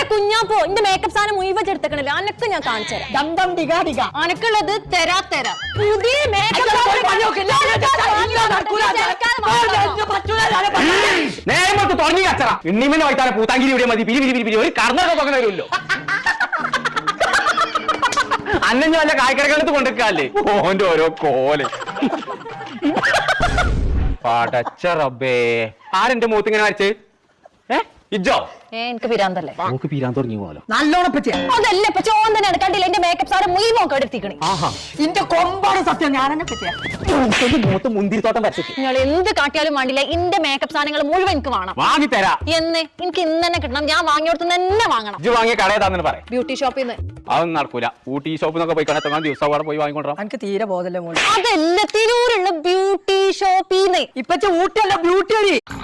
കുഞ്ഞാപ്പോ എന്റെ മേക്കപ്പ് സാധനം മുഴുവൻ എടുത്തക്കണില്ല അനക്ക് ഞാൻ കാണിച്ചുതരാം അനക്കുള്ളത് തരാ പുതിയ മേക്കപ്പ് നേരത്തെ തുടങ്ങി കച്ചറ ഇണ്ണിമനെ വൈത്താലെ പൂത്താങ്കിരി ഇവിടെ മതി പിരി ഒരു കർണൊക്കെ പോകണ വരുമല്ലോ അന്നെ വല്ല കായ്ക്കടകളത്ത് കൊണ്ടിരിക്കാല്ലേ ഓന്റെ ഓരോ കോല് പടച്ച റബ്ബേ ആരെന്റെ മൂത്ത് ഇങ്ങനെ വരച്ച് ഇജ്ജോ എനിക്ക് പിരാന്തല്ലേ നമുക്ക് പീരാൻ തുടങ്ങി പോലോ നല്ലോണം പറ്റിയ അതല്ലേ ഇപ്പൊ ചോന്തനാണ് കണ്ടില്ല എന്റെ മേക്കപ്പ് സാധനം മുഴുവൻ എടുത്തിക്കണേ ഇന്റെ കൊമ്പാണ് സത്യം ഞാനെന്നെ പറ്റിയ മൂത്ത് മുന്തിരിത്തോട്ടം വരച്ചിട്ട് നിങ്ങൾ എന്ത് കാട്ടിയാലും വേണ്ടില്ല എന്റെ മേക്കപ്പ് സാധനങ്ങൾ മുഴുവൻ എനിക്ക് വേണം വാങ്ങിത്തരാ എന്ന് എനിക്ക് ഇന്ന് തന്നെ കിട്ടണം ഞാൻ വാങ്ങിയോടത്ത് തന്നെ വാങ്ങണം ഇജ്ജ് വാങ്ങിയ കടയതാന്ന് പറയാം ബ്യൂട്ടി ഷോപ്പിൽ നിന്ന് അതൊന്നും നടക്കൂല ഊട്ടി ഷോപ്പിൽ നിന്നൊക്കെ പോയി കാണാൻ ദിവസം അവിടെ പോയി വാങ്ങിക്കൊണ്ടാ എനിക്ക് തീരെ ബോധല്ലേ മോളെ അതല്ല തിരൂരുള്ള ബ്യൂട്ടി ഷോപ്പിൽ നിന്ന് ഇപ്പച്ച ഊട്ടിയല്ല ബ്യൂട്ടി